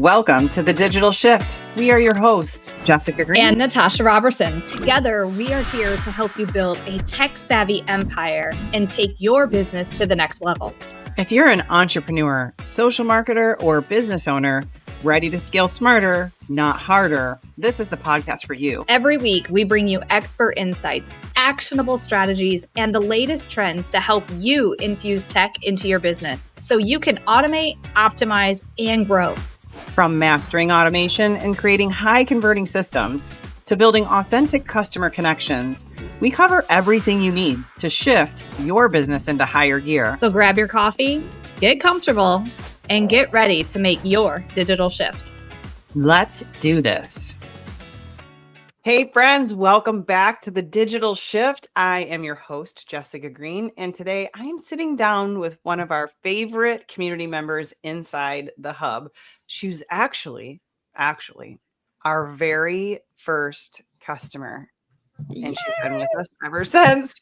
Welcome to The Digital Shift. We are your hosts, Jessica Green and Natasha Robertson. Together, we are here to help you build a tech-savvy empire and take your business to the next level. If you're an entrepreneur, social marketer, or business owner, ready to scale smarter, not harder, this is the podcast for you. Every week, we bring you expert insights, actionable strategies, and the latest trends to help you infuse tech into your business so you can automate, optimize, and grow. From mastering automation and creating high-converting systems to building authentic customer connections, we cover everything you need to shift your business into higher gear. So grab your coffee, get comfortable, and get ready to make your digital shift. Let's do this. Hey friends, welcome back to The Digital Shift. I am your host, Jessica Green, and today I am sitting down with one of our favorite community members inside the Hub. She was actually our very first customer, and she's been with us ever since.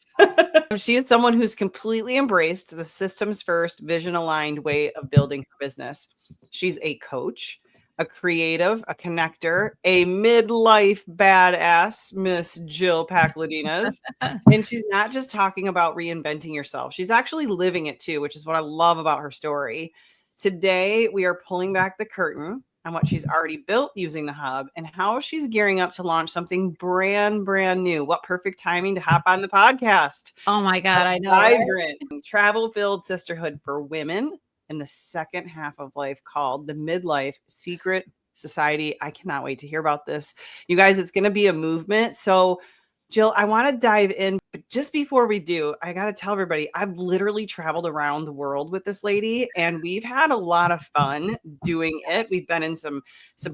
She is someone who's completely embraced the systems first, vision aligned way of building her business. She's a coach, a creative, a connector, a midlife badass, Miss Jill Pacladinas. And she's not just talking about reinventing yourself. She's actually living it too, which is what I love about her story. Today, we are pulling back the curtain on what she's already built using the Hub and how she's gearing up to launch something brand new. What perfect timing to hop on the podcast. Oh my God, I know. Vibrant, travel-filled sisterhood for women in the second half of life called the Midlife Secret Society. I cannot wait to hear about this. You guys, it's going to be a movement. So Jill, I want to dive in, but just before we do, I got to tell everybody, I've literally traveled around the world with this lady and we've had a lot of fun doing it. We've been in some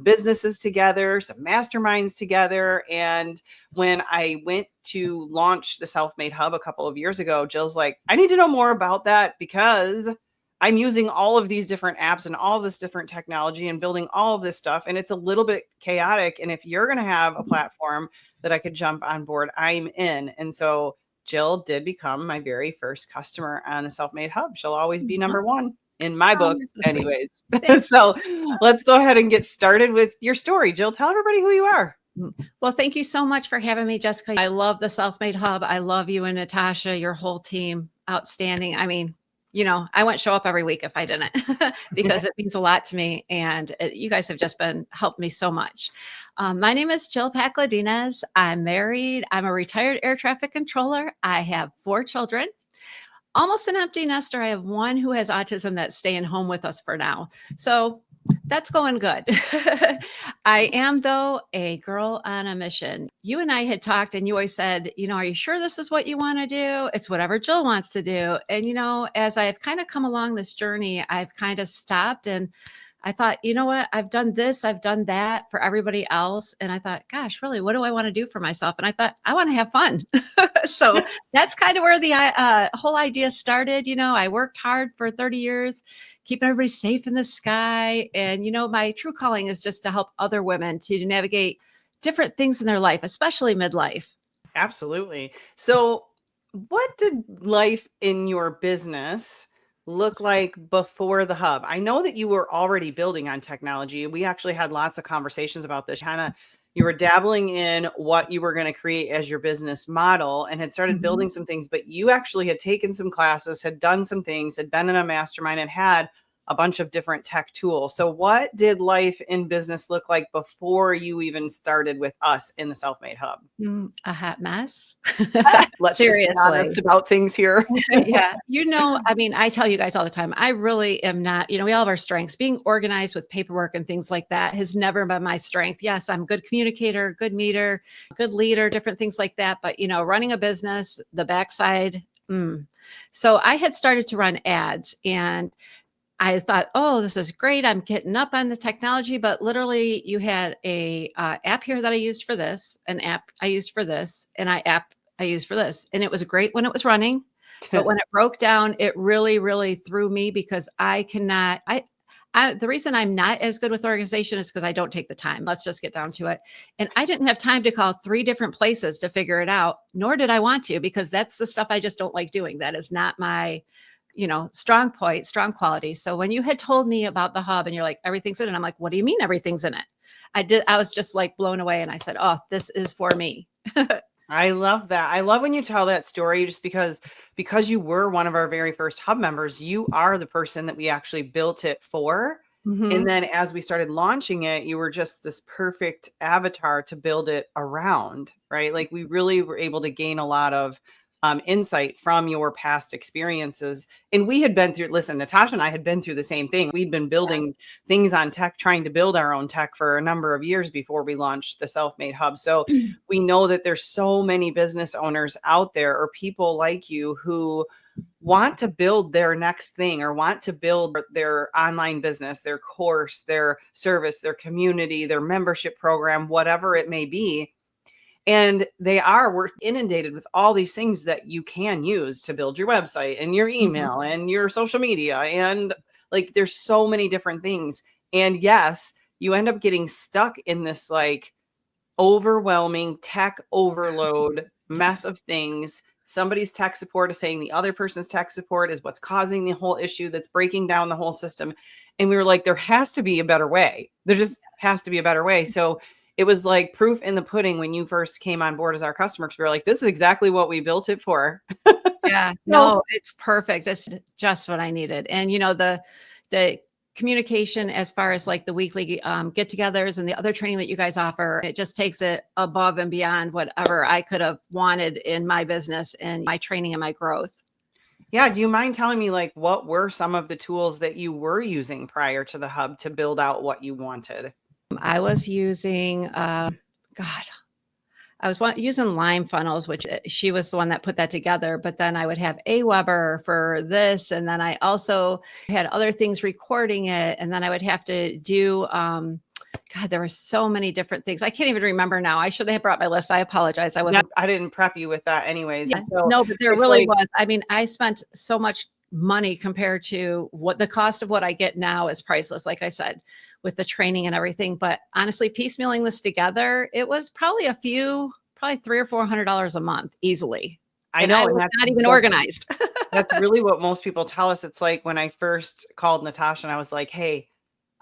businesses together, some masterminds together. And when I went to launch the Self-Made Hub a couple of years ago, Jill's like, I need to know more about that because I'm using all of these different apps and all of this different technology and building all of this stuff. And it's a little bit chaotic. And if you're going to have a platform that I could jump on board, I'm in. And so Jill did become my very first customer on the Self-Made Hub. She'll always be number one in my book anyways. So let's go ahead and get started with your story. Jill, tell everybody who you are. Well, thank you so much for having me, Jessica. I love the Self-Made Hub. I love you and Natasha, your whole team. Outstanding. I mean, you know, I wouldn't show up every week if I didn't because it means a lot to me. And you guys have just helped me so much. My name is Jill Pacladinas. I'm married. I'm a retired air traffic controller. I have 4 children, almost an empty nester. I have one who has autism that's staying home with us for now. So that's going good. I am, though, a girl on a mission. You and I had talked and you always said, you know, are you sure this is what you want to do? It's whatever Jill wants to do. And, you know, as I've kind of come along this journey, I've kind of stopped and I thought, you know what, I've done this, I've done that for everybody else. And I thought, gosh, really, what do I want to do for myself? And I thought, I want to have fun. So that's kind of where the whole idea started. You know, I worked hard for 30 years, keeping everybody safe in the sky. And, you know, my true calling is just to help other women to navigate different things in their life, especially midlife. Absolutely. So what did life in your business look like before the Hub? I know that you were already building on technology. We actually had lots of conversations about this. Hannah, you were dabbling in what you were going to create as your business model and had started building some things, but you actually had taken some classes, had done some things, had been in a mastermind and had a bunch of different tech tools. So what did life in business look like before you even started with us in the Self-Made Hub? A hot mess. Let's just be honest about things here. Yeah. You know, I mean, I tell you guys all the time, I really am not, you know, we all have our strengths. Being organized with paperwork and things like that has never been my strength. Yes, I'm a good communicator, good meter, good leader, different things like that. But, you know, running a business, the backside. So I had started to run ads and I thought, oh, this is great. I'm getting up on the technology, but literally you had a app here that I used for this, an app I used for this, and app I used for this. And it was great when it was running, but when it broke down, it really threw me because the reason I'm not as good with organization is because I don't take the time. Let's just get down to it. And I didn't have time to call 3 different places to figure it out, nor did I want to, because that's the stuff I just don't like doing. That is not my strong point, strong quality. So when you had told me about the hub and you're like, everything's in it, I'm like, what do you mean everything's in it? I was just like blown away. And I said, oh, this is for me. I love that. I love when you tell that story just because you were one of our very first hub members, you are the person that we actually built it for. And then as we started launching it, you were just this perfect avatar to build it around, right? Like we really were able to gain a lot of insight from your past experiences. And we had been through, listen, Natasha and I had been through the same thing. We'd been building things on tech, trying to build our own tech for a number of years before we launched the Self-Made Hub. So we know that there's so many business owners out there or people like you who want to build their next thing or want to build their online business, their course, their service, their community, their membership program, whatever it may be. And we're inundated with all these things that you can use to build your website and your email and your social media. And like, there's so many different things. And yes, you end up getting stuck in this like overwhelming tech overload mess of things. Somebody's tech support is saying the other person's tech support is what's causing the whole issue that's breaking down the whole system. And we were like, there has to be a better way. There just has to be a better way. So it was like proof in the pudding when you first came on board as our customer, because we were like, this is exactly what we built it for. Yeah, no, it's perfect. That's just what I needed. And the communication as far as like the weekly get-togethers and the other training that you guys offer, it just takes it above and beyond whatever I could have wanted in my business and my training and my growth. Yeah. Do you mind telling me like what were some of the tools that you were using prior to the hub to build out what you wanted? I was using, I was using Lime Funnels, which she was the one that put that together. But then I would have Aweber for this. And then I also had other things recording it. And then I would have to do, there were so many different things. I can't even remember now. I should have brought my list. I apologize. I didn't prep you with that anyways. Yeah, so no, but there really was. I mean, I spent so much money compared to what the cost of what I get now is priceless, like I said, with the training and everything. But honestly, piecemealing this together, it was probably $300 or $400 a month easily. I know. I was not even organized. That's really what most people tell us. It's like when I first called Natasha and I was like, hey,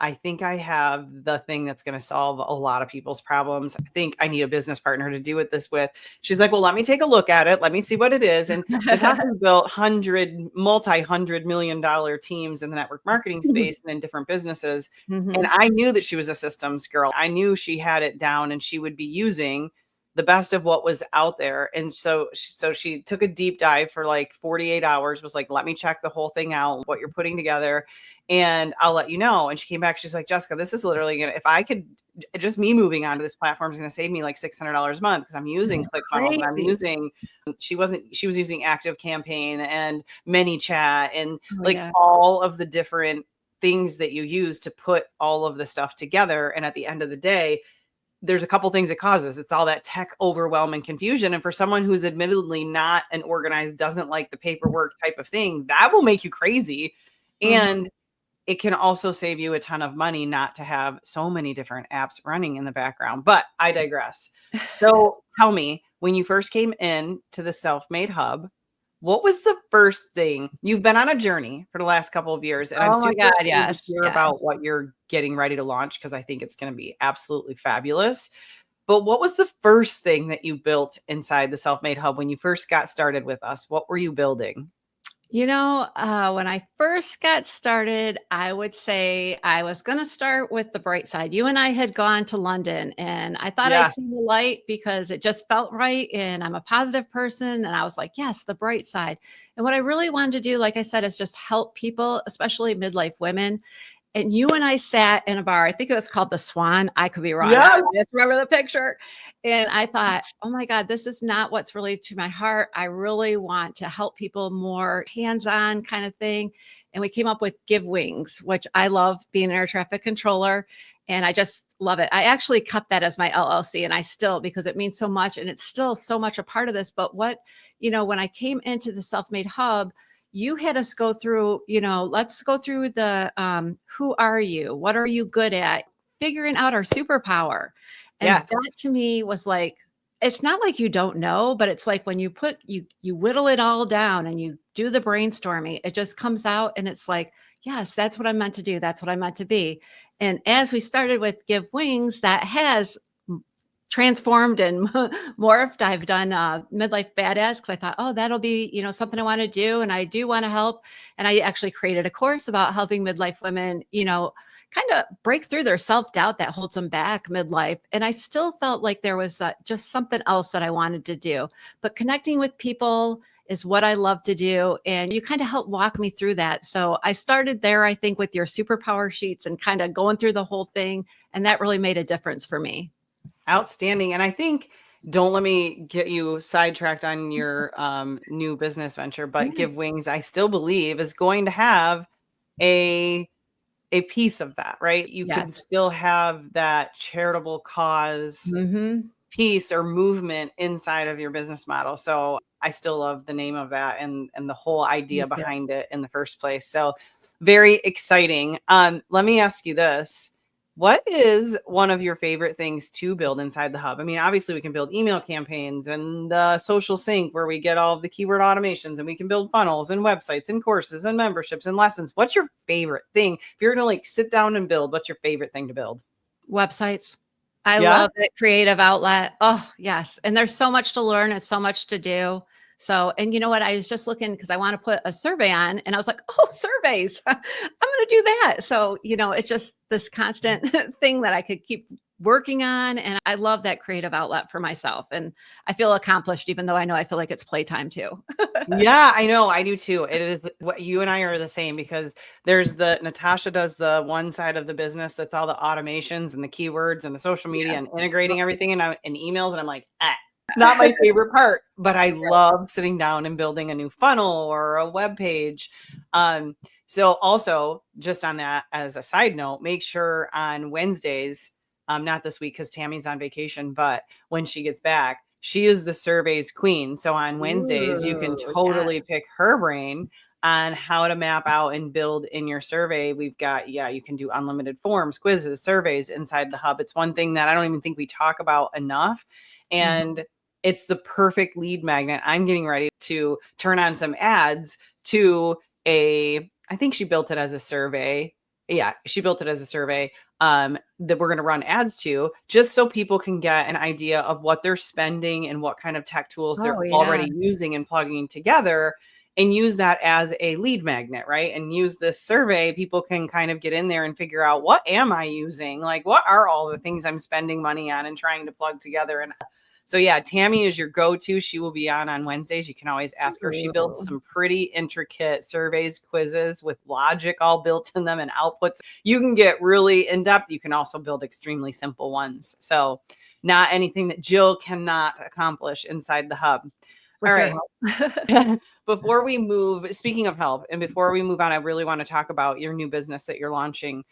I think I have the thing that's going to solve a lot of people's problems. I think I need a business partner to do this with. She's like, well, let me take a look at it. Let me see what it is. And Natasha's built multi-$100 million teams in the network marketing space and in different businesses. And I knew that she was a systems girl. I knew she had it down and she would be using the best of what was out there. And so she took a deep dive for like 48 hours, was like, let me check the whole thing out, what you're putting together, and I'll let you know. And she came back. She's like, Jessica, this is literally if I could, just me moving onto this platform is going to save me like $600 a month because I'm using ClickFunnels and I'm using, she was using Active Campaign and ManyChat and all of the different things that you use to put all of the stuff together. And at the end of the day, there's a couple things it causes. It's all that tech overwhelm and confusion. And for someone who's admittedly not an organized, doesn't like the paperwork type of thing, that will make you crazy. And it can also save you a ton of money not to have so many different apps running in the background. But I digress. So tell me, when you first came in to the Self-Made Hub, what was the first thing? You've been on a journey for the last couple of years, and I'm super excited to hear about what you're getting ready to launch because I think it's going to be absolutely fabulous. But what was the first thing that you built inside the Self-Made Hub when you first got started with us? What were you building? When I first got started, I would say I was going to start with the bright side. You and I had gone to London and I thought I'd seen the light because it just felt right. And I'm a positive person. And I was like, yes, the bright side. And what I really wanted to do, like I said, is just help people, especially midlife women. And you and I sat in a bar. I think it was called the Swan. I could be wrong. Yes. I just remember the picture. And I thought, oh my God, this is not what's really to my heart. I really want to help people more hands-on kind of thing. And we came up with Give Wings, which I love being an air traffic controller. And I just love it. I actually kept that as my LLC and I still, because it means so much and it's still so much a part of this. But when I came into the Self-Made Hub, you had us go through, let's go through the, who are you? What are you good at? Figuring out our superpower. And that to me was like, it's not like you don't know, but it's like when you whittle it all down and you do the brainstorming. It just comes out and it's like, yes, that's what I'm meant to do. That's what I'm meant to be. And as we started with Give Wings, that has transformed and morphed. I've done Midlife Badass because I thought, oh, that'll be, something I want to do. And I do want to help. And I actually created a course about helping midlife women, kind of break through their self-doubt that holds them back midlife. And I still felt like there was just something else that I wanted to do. But connecting with people is what I love to do. And you kind of helped walk me through that. So I started there, I think, with your superpower sheets and kind of going through the whole thing. And that really made a difference for me. Outstanding. And I think, don't let me get you sidetracked on your new business venture, but Give Wings, I still believe, is going to have a piece of that, right? You can still have that charitable cause piece or movement inside of your business model. So I still love the name of that and the whole idea behind it in the first place. So very exciting. Let me ask you this. What is one of your favorite things to build inside the hub? I mean, obviously we can build email campaigns and the social sync where we get all of the keyword automations, and we can build funnels and websites and courses and memberships and lessons. What's your favorite thing? If you're going to sit down and build, what's your favorite thing to build? Websites. I love that creative outlet. Oh, yes. And there's so much to learn and so much to do. So, and you know what? I was just looking because I want to put a survey on, and I was like, oh, surveys. I'm going to do that. So, it's just this constant thing that I could keep working on. And I love that creative outlet for myself. And I feel accomplished, even though I feel like it's playtime too. Yeah, I know. I do too. It is what you and I are the same, because there's Natasha does the one side of the business that's all the automations and the keywords and the social media and integrating everything and emails. And I'm like, not my favorite part, but I love sitting down and building a new funnel or a web page. So also, just on that, as a side note, make sure on Wednesdays, not this week because Tammy's on vacation, but when she gets back, she is the surveys queen. So on Wednesdays, you can totally pick her brain on how to map out and build in your survey. We've got, you can do unlimited forms, quizzes, surveys inside the hub. It's one thing that I don't even think we talk about enough. And it's the perfect lead magnet. I'm getting ready to turn on some ads to I think she built it as a survey. Yeah, she built it as a survey that we're going to run ads to, just so people can get an idea of what they're spending and what kind of tech tools they're already using and plugging together, and use that as a lead magnet, right? And use this survey. People can kind of get in there and figure out, what am I using? Like, what are all the things I'm spending money on and trying to plug together? And so, Tammy is your go-to. She will be on Wednesdays. You can always ask her. She builds some pretty intricate surveys, quizzes with logic all built in them and outputs. You can get really in-depth. You can also build extremely simple ones. So not anything that Jill cannot accomplish inside the hub. All right. Before we move, speaking of help, and before we move on, I really want to talk about your new business that you're launching.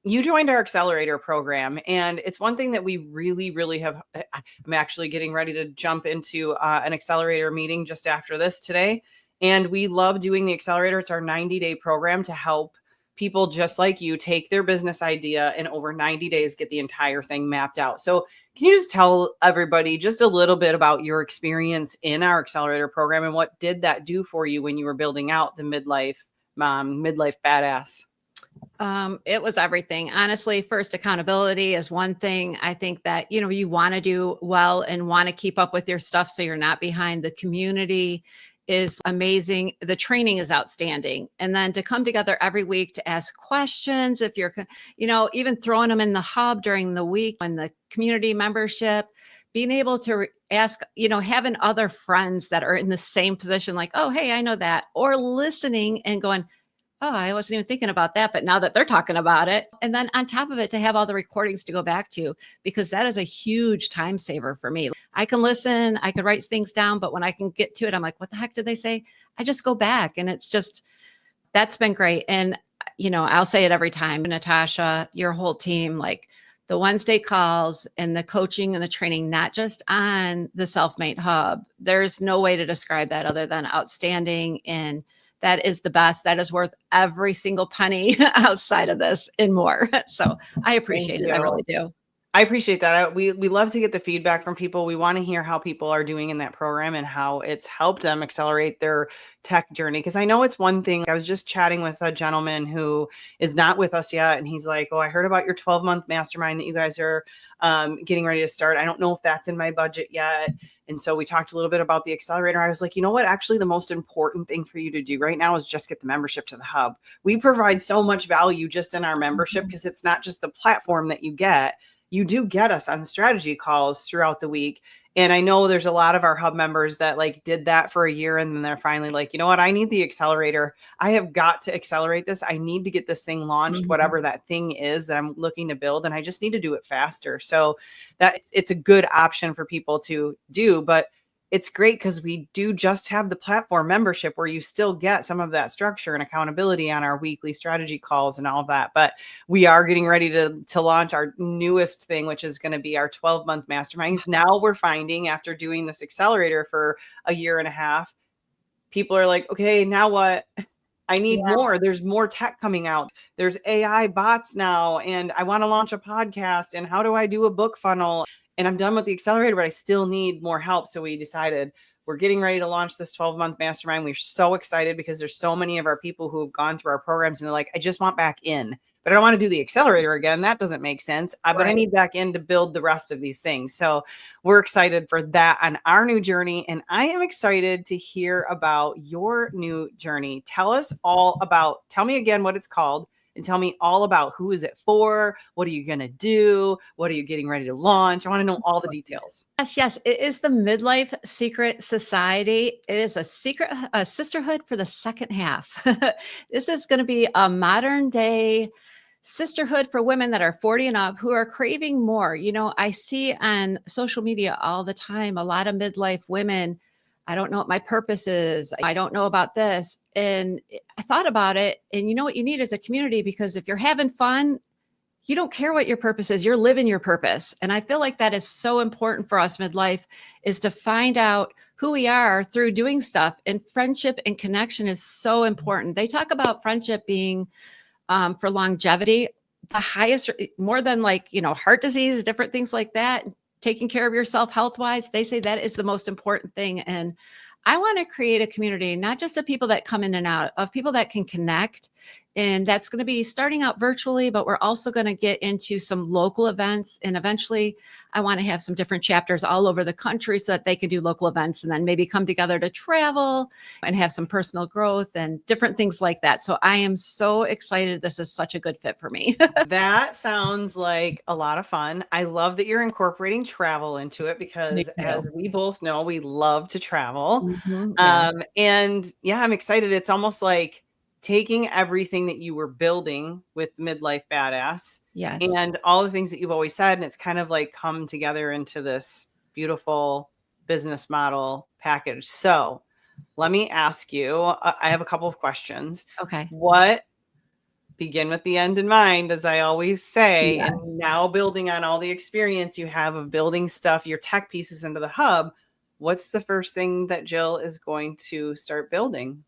You joined our accelerator program, and it's one thing that we really, really have. I'm actually getting ready to jump into an accelerator meeting just after this today. And we love doing the accelerator. It's our 90-day program to help people just like you take their business idea and over 90 days get the entire thing mapped out. So can you just tell everybody just a little bit about your experience in our accelerator program, and what did that do for you when you were building out the Midlife Badass? It was everything. Honestly, first, accountability is one thing. I think that, you want to do well and want to keep up with your stuff so you're not behind. The community is amazing. The training is outstanding. And then to come together every week to ask questions, if you're, even throwing them in the hub during the week and the community membership, being able to ask, having other friends that are in the same position, like, oh, hey, I know that, or listening and going, oh, I wasn't even thinking about that, but now that they're talking about it. And then on top of it, to have all the recordings to go back to, because that is a huge time saver for me. I can listen, I can write things down, but when I can get to it, I'm like, what the heck did they say? I just go back, and it's just, that's been great. And, I'll say it every time, Natasha, your whole team, like the Wednesday calls and the coaching and the training, not just on the Self-Made Hub. There's no way to describe that other than outstanding. And that is the best. That is worth every single penny outside of this and more. So I appreciate it. I really do. I appreciate that. We love to get the feedback from people. We want to hear how people are doing in that program and how it's helped them accelerate their tech journey. Because I know it's one thing. I was just chatting with a gentleman who is not with us yet, and he's like, "Oh, I heard about your 12-month mastermind that you guys are getting ready to start. I don't know if that's in my budget yet." And so we talked a little bit about the accelerator. I was like, you know what? Actually, the most important thing for you to do right now is just get the membership to the hub. We provide so much value just in our membership because it's not just the platform that you get. You do get us on strategy calls throughout the week. And I know there's a lot of our hub members that like did that for a year and then they're finally like, you know what? I need the accelerator. I have got to accelerate this. I need to get this thing launched, whatever that thing is that I'm looking to build. And I just need to do it faster. So that it's a good option for people to do, but it's great because we do just have the platform membership where you still get some of that structure and accountability on our weekly strategy calls and all of that. But we are getting ready to launch our newest thing, which is going to be our 12-month masterminds. Now we're finding after doing this accelerator for a year and a half, people are like, okay, now what? I need more. There's more tech coming out. There's AI bots now, and I want to launch a podcast. And how do I do a book funnel? And I'm done with the accelerator, but I still need more help. So we decided we're getting ready to launch this 12-month mastermind. We're so excited because there's so many of our people who have gone through our programs and they're like, I just want back in, but I don't want to do the accelerator again. That doesn't make sense. But I need back in to build the rest of these things. So we're excited for that on our new journey. And I am excited to hear about your new journey. Tell me again what it's called. And tell me all about who is it for? What are you going to do? What are you getting ready to launch? I want to know all the details. Yes. It is the Midlife Secret Society. It is a sisterhood for the second half. This is going to be a modern day sisterhood for women that are 40 and up who are craving more. You know, I see on social media all the time, a lot of midlife women. I don't know what my purpose is. I don't know about this. And I thought about it. And you know what you need is a community, because if you're having fun, you don't care what your purpose is. You're living your purpose. And I feel like that is so important for us midlife, is to find out who we are through doing stuff. And friendship and connection is so important. They talk about friendship being for longevity, the highest, more than heart disease, different things like that. Taking care of yourself health-wise, they say that is the most important thing. And I want to create a community, not just of people that come in and out, of people that can connect. And that's going to be starting out virtually, but we're also going to get into some local events. And eventually I want to have some different chapters all over the country so that they can do local events and then maybe come together to travel and have some personal growth and different things like that. So I am so excited. This is such a good fit for me. That sounds like a lot of fun. I love that you're incorporating travel into it because as we both know, we love to travel. And yeah, I'm excited. It's almost like taking everything that you were building with Midlife Badass and all the things that you've always said. And it's kind of like come together into this beautiful business model package. So let me ask you, I have a couple of questions. Okay. Begin with the end in mind, as I always say, and now building on all the experience you have of building stuff, your tech pieces into the hub, what's the first thing that Jill is going to start building?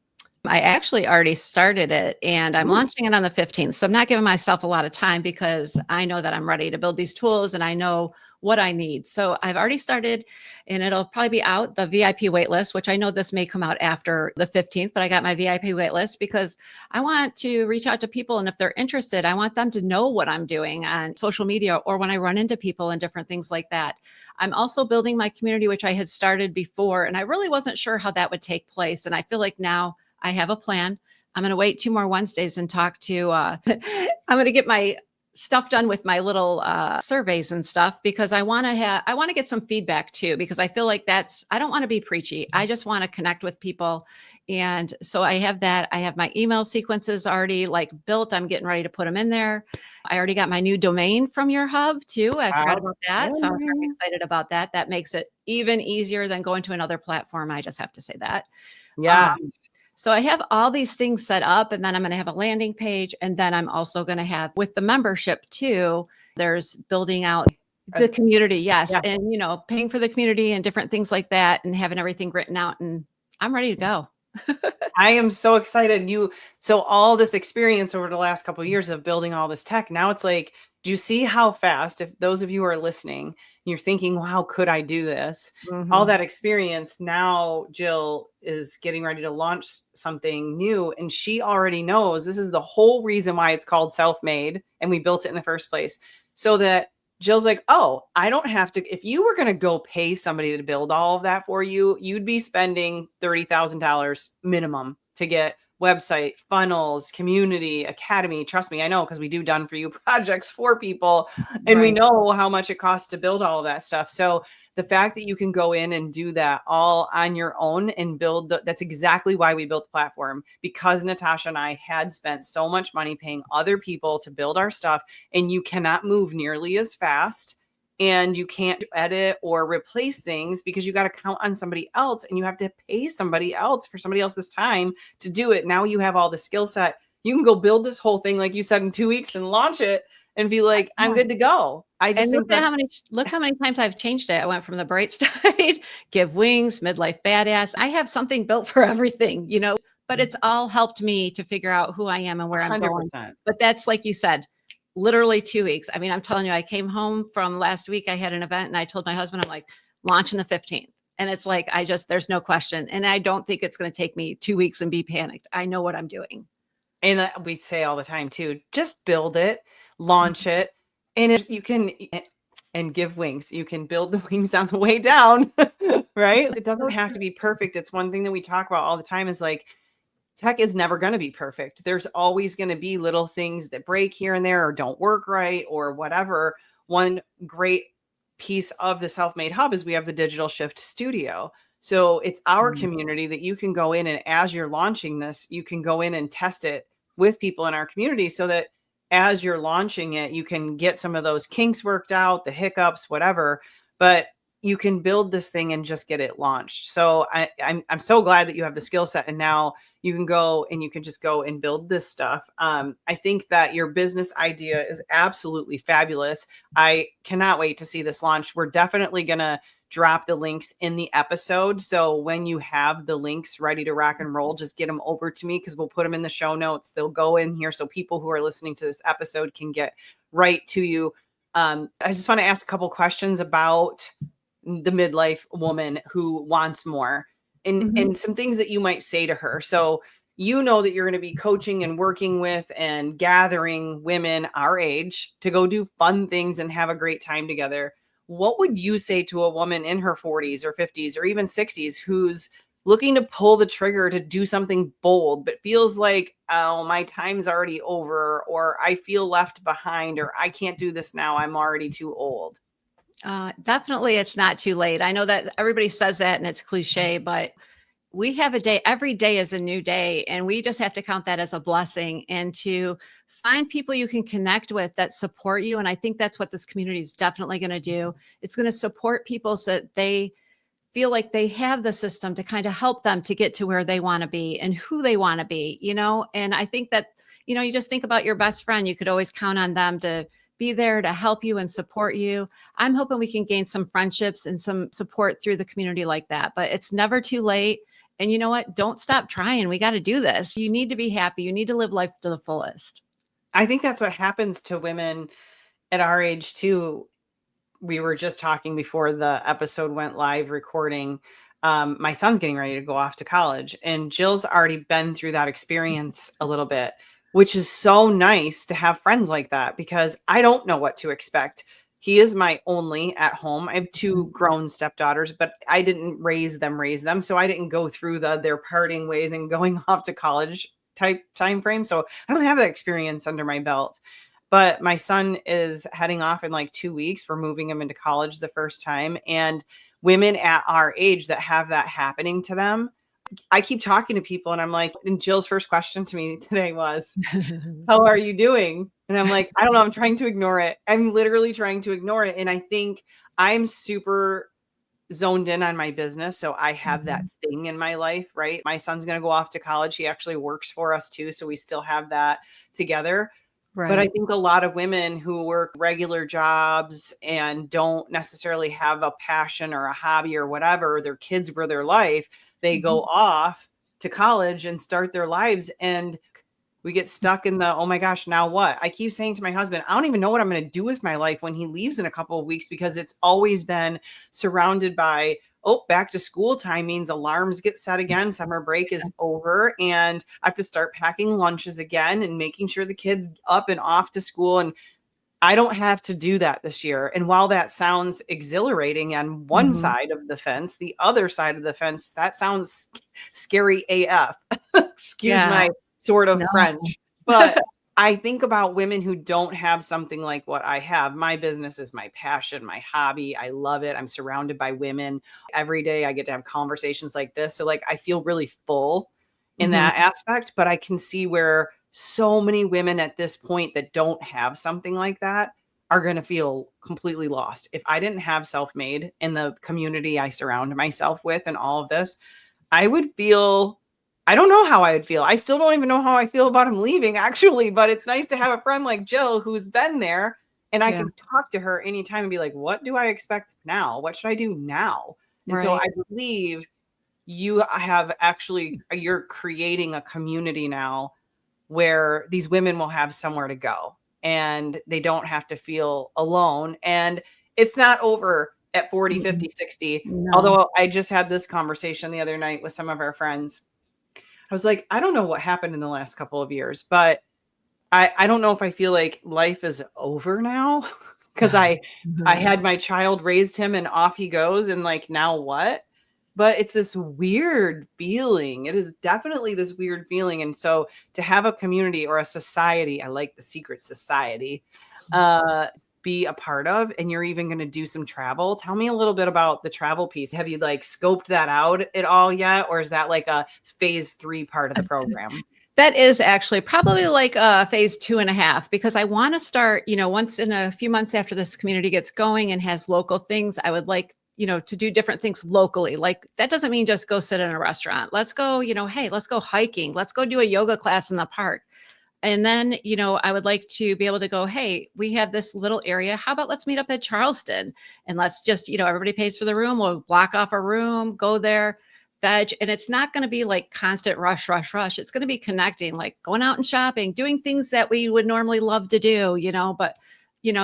I actually already started it, and I'm launching it on the 15th. So I'm not giving myself a lot of time because I know that I'm ready to build these tools and I know what I need. So I've already started, and it'll probably be out, the VIP waitlist, which I know this may come out after the 15th, but I got my VIP waitlist because I want to reach out to people. And if they're interested, I want them to know what I'm doing on social media or when I run into people and different things like that. I'm also building my community, which I had started before, and I really wasn't sure how that would take place. And I feel like now I have a plan. I'm going to wait 2 more Wednesdays and talk to, I'm going to get my stuff done with my little surveys and stuff, because I want to get some feedback too, because I feel like I don't want to be preachy. I just want to connect with people. And so I have that. I have my email sequences already built. I'm getting ready to put them in there. I already got my new domain from your hub too. I forgot about that. So I'm very excited about that. That makes it even easier than going to another platform. I just have to say that. Yeah. So I have all these things set up, and then I'm going to have a landing page. And then I'm also going to have, with the membership too, there's building out the community. Yes. Yeah. And, paying for the community and different things like that and having everything written out, and I'm ready to go. I am so excited. So all this experience over the last couple of years of building all this tech, now it's like Do you see how fast, if those of you who are listening, you're thinking, well, how could I do this? All that experience, now Jill is getting ready to launch something new, and she already knows this is the whole reason why it's called Self-Made, and we built it in the first place. So that Jill's like, oh, I don't have to. If you were going to go pay somebody to build all of that for you, you'd be spending $30,000 minimum to get website, funnels, community, academy. Trust me, I know, because we do done for you projects for people, and we know how much it costs to build all of that stuff. So the fact that you can go in and do that all on your own and build that's exactly why we built the platform, because Natasha and I had spent so much money paying other people to build our stuff, and you cannot move nearly as fast, and you can't edit or replace things because you got to count on somebody else, and you have to pay somebody else for somebody else's time to do it. Now you have all the skill set. You can go build this whole thing, like you said, in 2 weeks and launch it and be like, I'm good to go. I just think look how many times I've changed it. I went from the bright side, give wings, midlife badass. I have something built for everything, but it's all helped me to figure out who I am and where I'm going. But that's, like you said, literally 2 weeks. I mean, I'm telling you, I came home from last week. I had an event and I told my husband, I'm like, launching the 15th. And it's like, there's no question. And I don't think it's going to take me 2 weeks and be panicked. I know what I'm doing. And we say all the time too, just build it, launch it, and you can, and give wings. You can build the wings on the way down, right? It doesn't have to be perfect. It's one thing that we talk about all the time is like, tech is never going to be perfect. There's always going to be little things that break here and there or don't work right or whatever. One great piece of the Self-Made Hub is we have the Digital Shift Studio. So it's our community that you can go in, and as you're launching this, you can go in and test it with people in our community so that as you're launching it, you can get some of those kinks worked out, the hiccups, whatever, but you can build this thing and just get it launched. So I'm so glad that you have the skill set, and now you can go and you can just go and build this stuff. I think that your business idea is absolutely fabulous. I cannot wait to see this launch. We're definitely going to drop the links in the episode. So when you have the links ready to rock and roll, just get them over to me because we'll put them in the show notes. They'll go in here so people who are listening to this episode can get right to you. I just want to ask a couple questions about the midlife woman who wants more and some things that you might say to her. So you know that you're going to be coaching and working with and gathering women our age to go do fun things and have a great time together. What would you say to a woman in her 40s or 50s or even 60s who's looking to pull the trigger to do something bold, but feels like, oh, my time's already over, or I feel left behind, or I can't do this now, I'm already too old? Definitely, it's not too late. I know that everybody says that and it's cliche, but we have a day. Every day is a new day, and we just have to count that as a blessing and to find people you can connect with that support you. And I think that's what this community is definitely going to do. It's going to support people so that they feel like they have the system to kind of help them to get to where they want to be and who they want to be, And I think that, you just think about your best friend. You could always count on them to be there to help you and support you. I'm hoping we can gain some friendships and some support through the community like that, but it's never too late. And you know what? Don't stop trying. We got to do this. You need to be happy. You need to live life to the fullest. I think that's what happens to women at our age too. We were just talking before the episode went live recording. My son's getting ready to go off to college, and Jill's already been through that experience a little bit, which is so nice to have friends like that because I don't know what to expect. He is my only at home. I have two grown stepdaughters, but I didn't raise them. So I didn't go through their parting ways and going off to college type time frame. So I don't have that experience under my belt. But my son is heading off in like 2 weeks. We're moving him into college the first time. And women at our age that have that happening to them, I keep talking to people and I'm like, and Jill's first question to me today was, how are you doing? And I'm like, I don't know. I'm trying to ignore it. I'm literally trying to ignore it. And I think I'm super zoned in on my business. So I have that thing in my life, right? My son's going to go off to college. He actually works for us too. So we still have that together. Right. But I think a lot of women who work regular jobs and don't necessarily have a passion or a hobby or whatever, their kids were their life, they go off to college and start their lives. And we get stuck in the, oh my gosh, now what? I keep saying to my husband, I don't even know what I'm going to do with my life when he leaves in a couple of weeks, because it's always been surrounded by, oh, back to school time means alarms get set again. Summer break is over and I have to start packing lunches again and making sure the kids up and off to school. And I don't have to do that this year. And while that sounds exhilarating on one side of the fence, the other side of the fence, that sounds scary AF. Excuse my sort of French. But I think about women who don't have something like what I have. My business is my passion, my hobby. I love it. I'm surrounded by women. Every day I get to have conversations like this. So like I feel really full in that aspect, but I can see where so many women at this point that don't have something like that are going to feel completely lost. If I didn't have self-made in the community I surround myself with and all of this, I would feel, I don't know how I would feel. I still don't even know how I feel about him leaving, actually, but it's nice to have a friend like Jill who's been there and I can talk to her anytime and be like, what do I expect now? What should I do now? And so I believe you have actually, you're creating a community now where these women will have somewhere to go and they don't have to feel alone. And it's not over at 40, 50, 60. No. Although I just had this conversation the other night with some of our friends. I was like, I don't know what happened in the last couple of years, but I don't know if I feel like life is over now because I had my child, raised him, and off he goes. And like, now what? But it's this weird feeling. It is definitely this weird feeling. And so to have a community or a society, I like the secret society, be a part of, and you're even going to do some travel. Tell me a little bit about the travel piece. Have you like scoped that out at all yet? Or is that like a phase 3 part of the program? That is actually probably like phase 2.5, because I want to start, once in a few months after this community gets going and has local things, I would like, to do different things locally. Like that doesn't mean just go sit in a restaurant. Let's go, hey, let's go hiking. Let's go do a yoga class in the park. And then, I would like to be able to go, hey, we have this little area. How about let's meet up at Charleston and let's just, everybody pays for the room. We'll block off a room, go there, veg. And it's not going to be like constant rush, rush, rush. It's going to be connecting, like going out and shopping, doing things that we would normally love to do, but,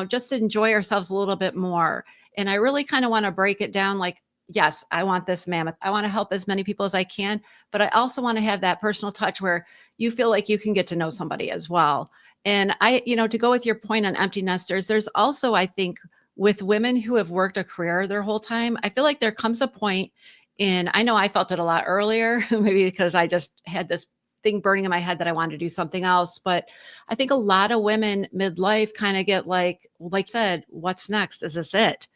just to enjoy ourselves a little bit more. And I really kind of want to break it down like, yes, I want this mammoth. I want to help as many people as I can, but I also want to have that personal touch where you feel like you can get to know somebody as well. And to go with your point on empty nesters, there's also, I think, with women who have worked a career their whole time, I feel like there comes a point, and I know I felt it a lot earlier, maybe because I just had this thing burning in my head that I wanted to do something else. But I think a lot of women midlife kind of get like I said, what's next? Is this it?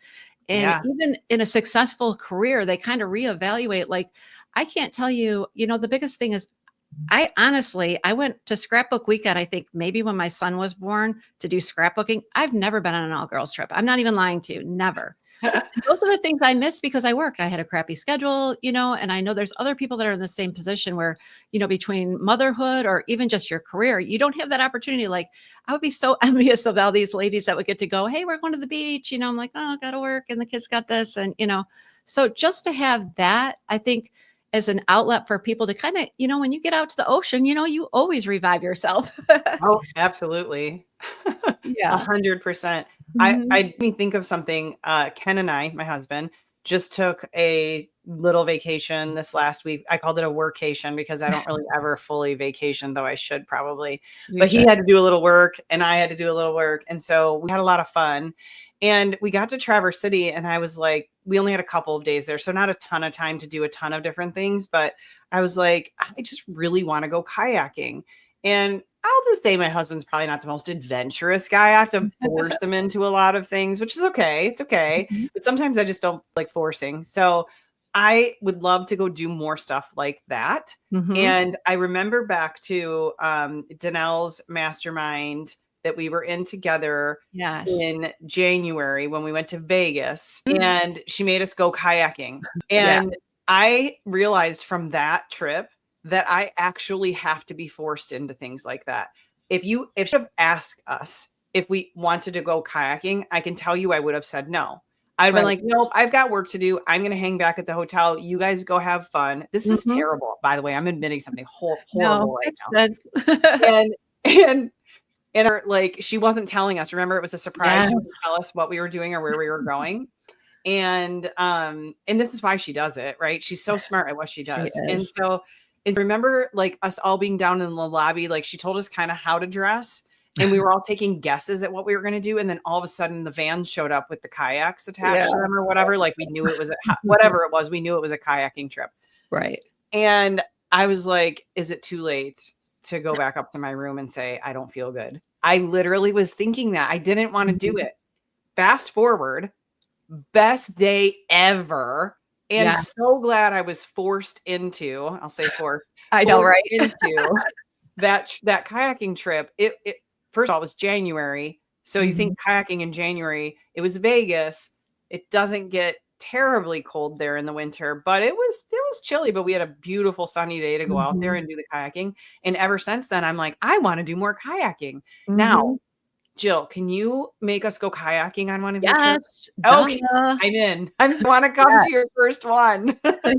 And even in a successful career, they kind of reevaluate. Like, I can't tell you, the biggest thing is I went to scrapbook weekend, I think maybe when my son was born, to do scrapbooking. I've never been on an all girls trip. I'm not even lying to you. Never. Those are the things I missed because I worked. I had a crappy schedule, and I know there's other people that are in the same position where, between motherhood or even just your career, you don't have that opportunity. Like, I would be so envious of all these ladies that would get to go, hey, we're going to the beach. I'm like, oh, got to work and the kids got this. And, so just to have that, I think, as an outlet for people to kind of, when you get out to the ocean, you always revive yourself. Oh, absolutely. Yeah. 100%. I think of something. Ken and I, my husband, just took a little vacation this last week. I called it a workation because I don't really ever fully vacation, though I should probably. But he had to do a little work and I had to do a little work. And so we had a lot of fun. And we got to Traverse City and I was like, we only had a couple of days there. So not a ton of time to do a ton of different things. But I was like, I just really want to go kayaking. And I'll just say my husband's probably not the most adventurous guy. I have to force him into a lot of things, which is okay. It's okay. But sometimes I just don't like forcing. So I would love to go do more stuff like that. And I remember back to Danelle's mastermind that we were in together in January when we went to Vegas, and she made us go kayaking. And I realized from that trip that I actually have to be forced into things like that. If you have asked us if we wanted to go kayaking, I can tell you I would have said no. I'd been Right. like, nope, I've got work to do. I'm going to hang back at the hotel. You guys go have fun. This is Mhm. terrible. By the way, I'm admitting something No, horrible right it's now. good. And her, like, she wasn't telling us. Remember, it was a surprise. She wouldn't Yes. tell us what we were doing or where we were going. And this is why she does it, right? She's so smart at what she She does. And is. so, and remember, like, us all being down in the lobby, like, she told us kind of how to dress, and we were all taking guesses at what we were going to do. And then all of a sudden the vans showed up with the kayaks attached Yeah. to them or whatever. Like, we knew it was whatever it was. We knew it was a kayaking trip. Right. And I was like, is it too late to go back up to my room and say, I don't feel good? I literally was thinking that. I didn't want to do it. Fast forward, best day ever. And Yes. so glad I was forced into, I'll say forced. I know, forced right? into that kayaking trip. It first of all, it was January. So you think kayaking in January, it was Vegas. It doesn't get terribly cold there in the winter, but it was chilly, but we had a beautiful sunny day to go out there and do the kayaking. And ever since then, I'm like, I want to do more kayaking. Now, Jill, can you make us go kayaking on one of your trips? Yes. Okay, Duh. I'm in. I just want to come to your first one.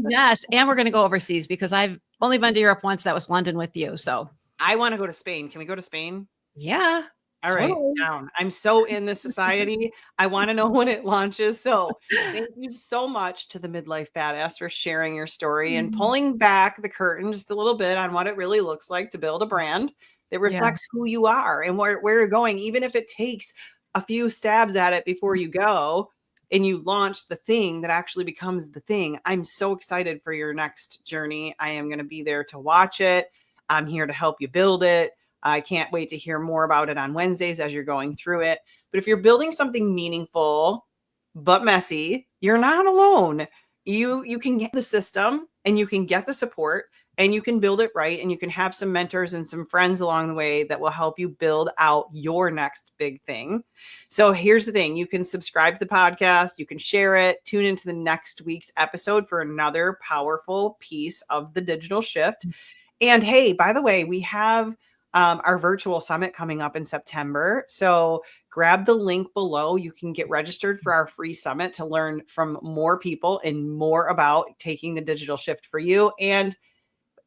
Yes. And we're going to go overseas because I've only been to Europe once. That was London with you. So I want to go to Spain. Can we go to Spain? yeah. All right, Totally. down. I'm so in this society. I want to know when it launches. So thank you so much to the Midlife Badass for sharing your story and pulling back the curtain just a little bit on what it really looks like to build a brand that Yeah. reflects who you are and where you're going, even if it takes a few stabs at it before you go and you launch the thing that actually becomes the thing. I'm so excited for your next journey. I am going to be there to watch it. I'm here to help you build it. I can't wait to hear more about it on Wednesdays as you're going through it. But if you're building something meaningful but messy, you're not alone. You can get the system and you can get the support and you can build it right, and you can have some mentors and some friends along the way that will help you build out your next big thing. So here's the thing. You can subscribe to the podcast. You can share it. Tune into the next week's episode for another powerful piece of the digital shift. And hey, by the way, we have our virtual summit coming up in September. So grab the link below. You can get registered for our free summit to learn from more people and more about taking the digital shift for you. And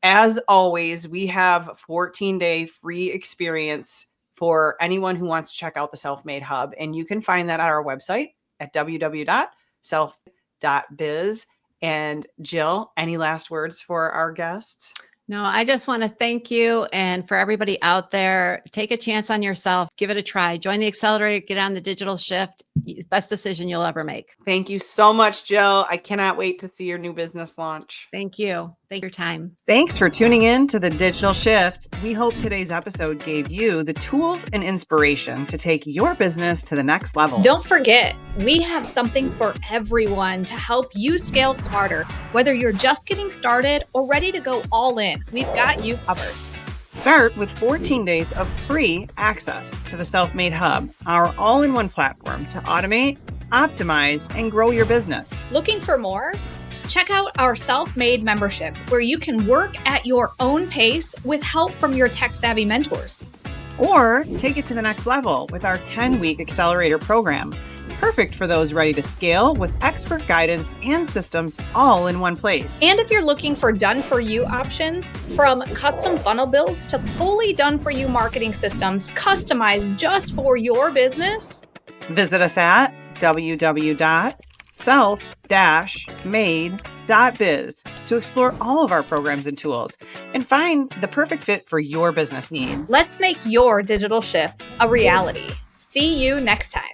as always, we have a 14-day free experience for anyone who wants to check out the Self-Made Hub. And you can find that at our website at www.self.biz. And Jill, any last words for our guests? No, I just want to thank you. And for everybody out there, take a chance on yourself. Give it a try. Join the accelerator. Get on the digital shift. Best decision you'll ever make. Thank you so much, Jill. I cannot wait to see your new business launch. Thank you. Thank you for your time. Thanks for tuning in to The Digital Shift. We hope today's episode gave you the tools and inspiration to take your business to the next level. Don't forget, we have something for everyone to help you scale smarter. Whether you're just getting started or ready to go all in, we've got you covered. Start with 14 days of free access to the Self-Made Hub, our all-in-one platform to automate, optimize, and grow your business. Looking for more? Check out our Self-Made membership, where you can work at your own pace with help from your tech-savvy mentors. Or take it to the next level with our 10-week accelerator program. Perfect for those ready to scale with expert guidance and systems all in one place. And if you're looking for done-for-you options, from custom funnel builds to fully done-for-you marketing systems customized just for your business, visit us at www.self-made.biz to explore all of our programs and tools and find the perfect fit for your business needs. Let's make your digital shift a reality. See you next time.